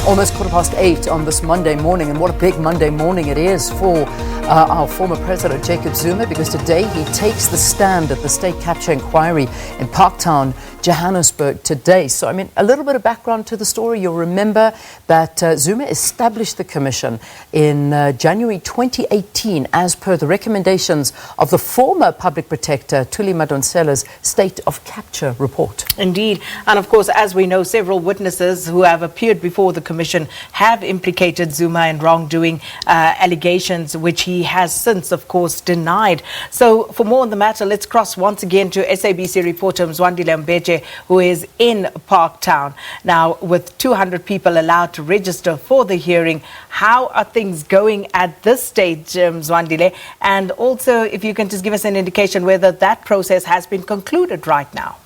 Almost 8:15 on this Monday morning, and what a big Monday morning it is for our former President Jacob Zuma, because today he takes the stand at the state capture inquiry in Parktown, Johannesburg today. So, a little bit of background to the story. You'll remember that Zuma established the commission in January 2018 as per the recommendations of the former public protector, Thuli Madonsela's State of Capture report. Indeed. And of course, as we know, several witnesses who have appeared before the commission have implicated Zuma in wrongdoing allegations, which he has since, of course, denied. So for more on the matter, let's cross once again to SABC reporter Mzwandile Mbeje, who is in Parktown. Now, with 200 people allowed to register for the hearing, how are things going at this stage, Mzwandile? And also, if you can just give us an indication whether that process has been concluded right now.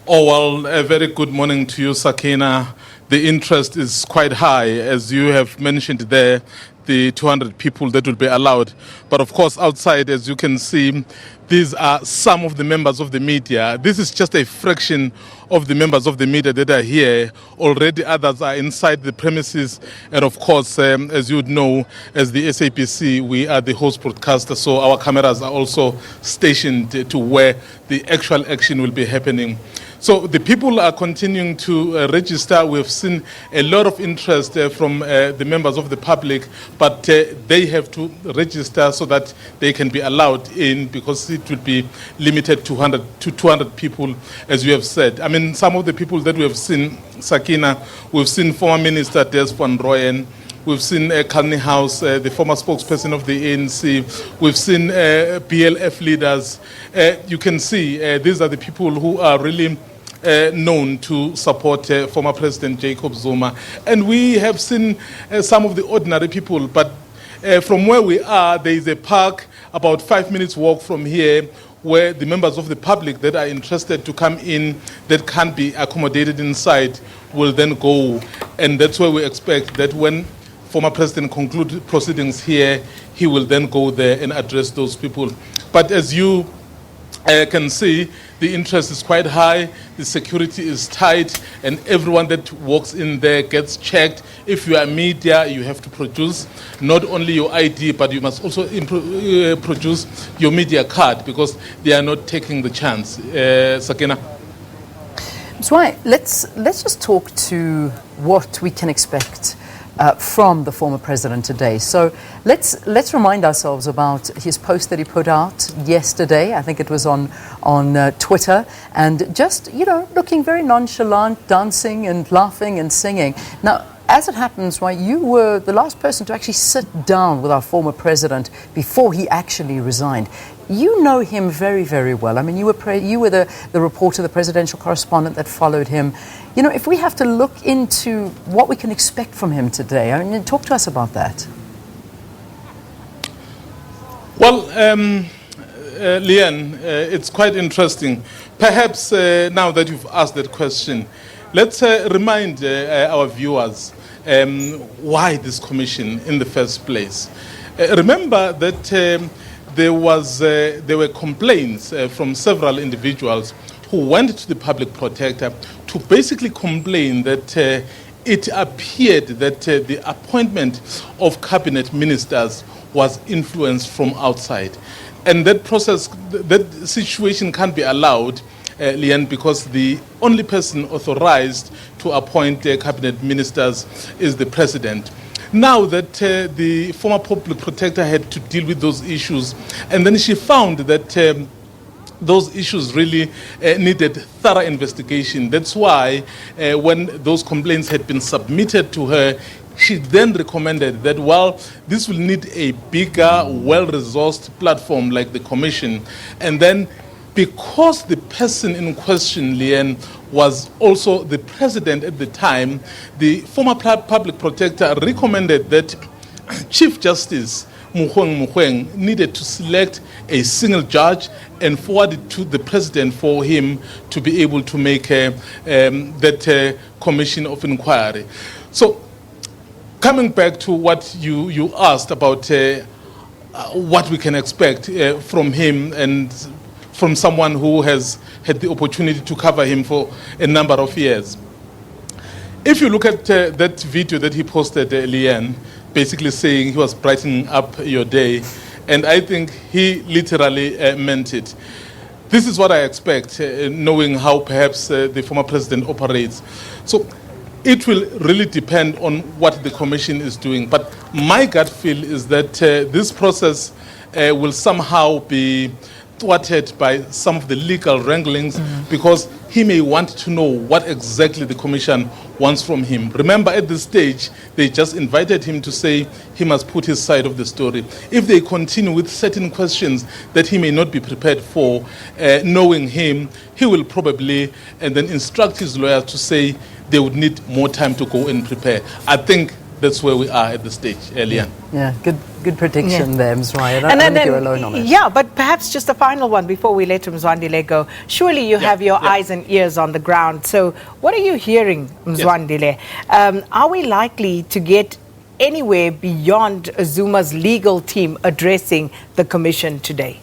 Oh, well, a very good morning to you, Sakina. The interest is quite high, as you have mentioned there, the 200 people that will be allowed. But of course, outside, as you can see, these are some of the members of the media. This is just a fraction of the members of the media that are here. Already others are inside the premises. And of course, as you would know, as the SABC, we are the host broadcaster, so our cameras are also stationed to where the actual action will be happening. So the people are continuing to register. We've seen a lot of interest from the members of the public, but they have to register so that they can be allowed in, because it will be limited to 200 people, as you have said. Some of the people that we have seen, Sakina, we've seen former Minister Des van Rooyen, we've seen Kalni House, the former spokesperson of the ANC. We've seen BLF leaders. You can see these are the people who are really known to support former President Jacob Zuma. And we have seen some of the ordinary people, but from where we are, there is a park about 5 minutes walk from here, where the members of the public that are interested to come in, that can't be accommodated inside, will then go. And that's where we expect that when former president concludes proceedings here, he will then go there and address those people. But as you can see, the interest is quite high, the security is tight, and everyone that walks in there gets checked. If you are media, you have to produce not only your ID, but you must also produce your media card, because they are not taking the chance. Sakina? So let's just talk to what we can expect from the former president today. So let's remind ourselves about his post that he put out yesterday. I think it was on Twitter, and just looking very nonchalant, dancing and laughing and singing. Now, as it happens, you were the last person to actually sit down with our former president before he actually resigned. You know him very, very well. You were the reporter, the presidential correspondent that followed him. If we have to look into what we can expect from him today, talk to us about that. Well, Leanne, it's quite interesting. Perhaps now that you've asked that question, let's remind our viewers why this commission in the first place. Remember that there were complaints from several individuals who went to the public protector to basically complain that it appeared that the appointment of cabinet ministers was influenced from outside. And that process, that situation can't be allowed, Leanne, because the only person authorized to appoint cabinet ministers is the president. Now that the former public protector had to deal with those issues, and then she found that those issues really needed thorough investigation. That's why when those complaints had been submitted to her, she then recommended that, this will need a bigger, well-resourced platform like the commission. And then, because the person in question, Leanne, was also the president at the time, the former public protector recommended that Chief Justice Muhweng needed to select a single judge and forward it to the president for him to be able to make that commission of inquiry. So, coming back to what you asked about what we can expect from him and from someone who has had the opportunity to cover him for a number of years. If you look at that video that he posted, Leanne, basically saying he was brightening up your day, and I think he literally meant it. This is what I expect, knowing how perhaps the former president operates. So it will really depend on what the commission is doing. But my gut feel is that this process will somehow be thwarted by some of the legal wranglings, because he may want to know what exactly the commission wants from him. Remember, at this stage, they just invited him to say he must put his side of the story. If they continue with certain questions that he may not be prepared for, knowing him, he will probably and then instruct his lawyers to say they would need more time to go and prepare. I think that's where we are at this stage, Elian. Yeah, good prediction there, Mzwandile. I don't think you're alone on it. Yeah, but perhaps just a final one before we let Mzwandile go. Surely you have your eyes and ears on the ground. So what are you hearing, Mzwandile? Are we likely to get anywhere beyond Zuma's legal team addressing the commission today?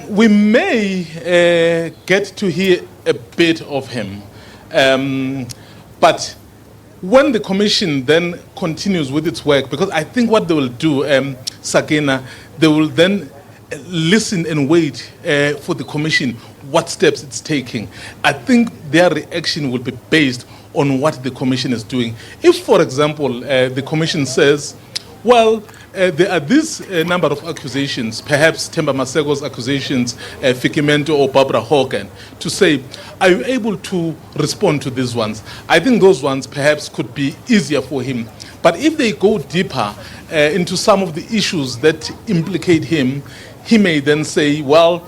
We may get to hear a bit of him. But when the commission then continues with its work, because I think what they will do, Sakina, they will then listen and wait for the commission, what steps it's taking. I think their reaction will be based on what the commission is doing. If, for example, the commission says, well, there are this number of accusations, perhaps Themba Maseko's accusations, Fikimento or Barbara Hogan, to say, are you able to respond to these ones? I think those ones perhaps could be easier for him. But if they go deeper into some of the issues that implicate him, he may then say, well,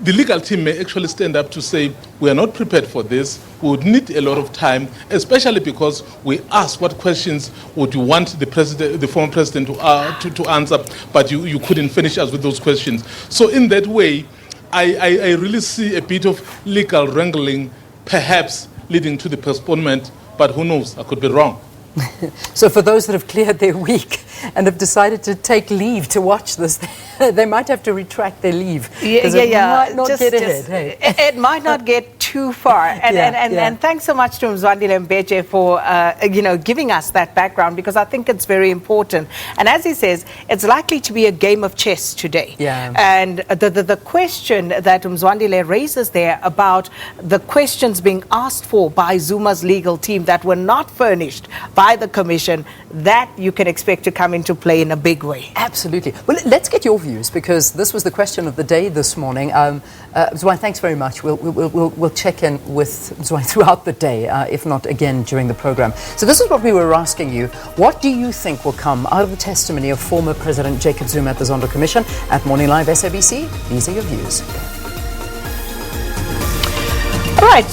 the legal team may actually stand up to say, we are not prepared for this. We would need a lot of time, especially because we asked what questions would you want the former president to answer, but you couldn't finish us with those questions. So in that way, I really see a bit of legal wrangling, perhaps leading to the postponement, but who knows, I could be wrong. So for those that have cleared their week and have decided to take leave to watch this, they might have to retract their leave. It might not get ahead. Hey? It might not get too far. And thanks so much to Mzwandile Mbeje for giving us that background, because I think it's very important. And as he says, it's likely to be a game of chess today. Yeah. And the question that Mzwandile raises there about the questions being asked for by Zuma's legal team that were not furnished by the commission, that you can expect to come into play in a big way. Absolutely. Well, let's get your views, because this was the question of the day this morning. Mzwandile, thanks very much. We'll check in with Mzwandile throughout the day, if not again during the program. So this is what we were asking you. What do you think will come out of the testimony of former President Jacob Zuma at the Zondo Commission? At Morning Live SABC, these are your views. All right,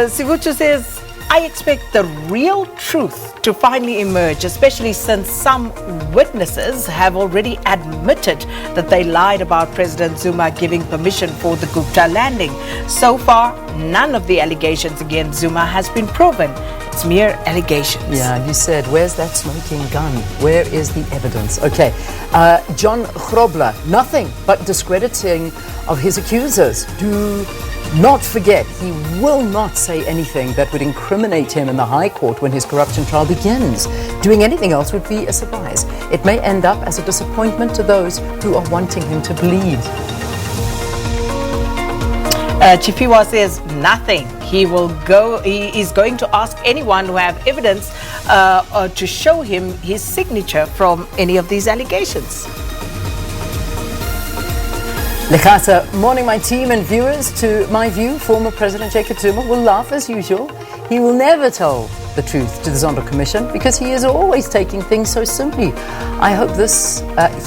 Sivucho says, I expect the real truth to finally emerge, especially since some witnesses have already admitted that they lied about President Zuma giving permission for the Gupta landing. So far, none of the allegations against Zuma has been proven. It's mere allegations. Yeah, you said, where's that smoking gun? Where is the evidence? Okay, John Grobler, nothing but discrediting of his accusers. Do not forget, he will not say anything that would incriminate him in the High Court when his corruption trial begins. Doing anything else would be a surprise. It may end up as a disappointment to those who are wanting him to bleed. Chifiwa says nothing. He is going to ask anyone who have evidence to show him his signature from any of these allegations. Lekata, morning my team and viewers. To my view, former President Jacob Zuma will laugh as usual. He will never tell the truth to the Zondo Commission because he is always taking things so simply. I hope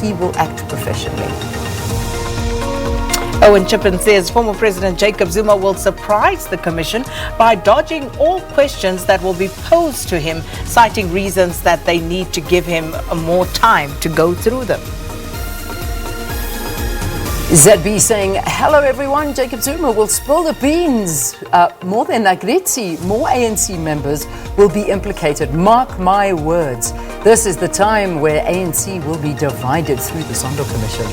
he will act professionally. Owen Chippen says former President Jacob Zuma will surprise the Commission by dodging all questions that will be posed to him, citing reasons that they need to give him more time to go through them. ZB saying, hello everyone, Jacob Zuma will spill the beans. More than Nagritsi, more ANC members will be implicated. Mark my words. This is the time where ANC will be divided through the Zondo Commission.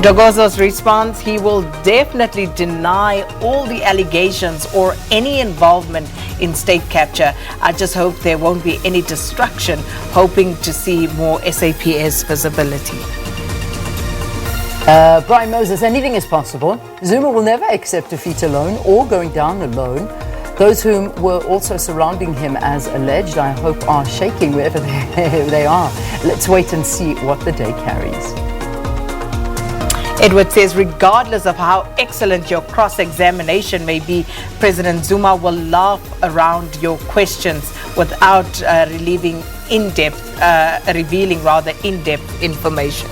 Dogozo's response, he will definitely deny all the allegations or any involvement in state capture. I just hope there won't be any destruction, hoping to see more SAPS visibility. Brian Moses, anything is possible. Zuma will never accept defeat alone or going down alone. Those whom were also surrounding him as alleged, I hope, are shaking wherever they are. Let's wait and see what the day carries. Edward says, regardless of how excellent your cross-examination may be, President Zuma will laugh around your questions without revealing in-depth information.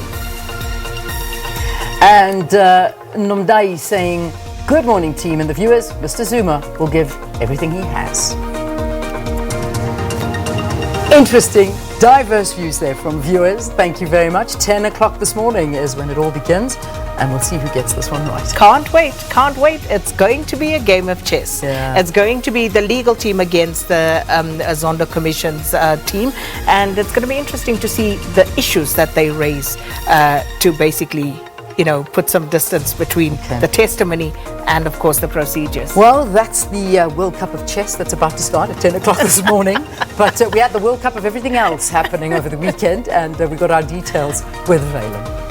And Nomdai saying, good morning team and the viewers, Mr. Zuma will give everything he has. Interesting, diverse views there from viewers. Thank you very much. 10 o'clock this morning is when it all begins, and we'll see who gets this one right. Can't wait. It's going to be a game of chess. Yeah. It's going to be the legal team against the Zondo Commission's team, and it's going to be interesting to see the issues that they raise to basically, put some distance between the testimony and, of course, the procedures. Well, that's the World Cup of Chess that's about to start at 10 o'clock this morning. But we had the World Cup of everything else happening over the weekend, and we got our details with Valen.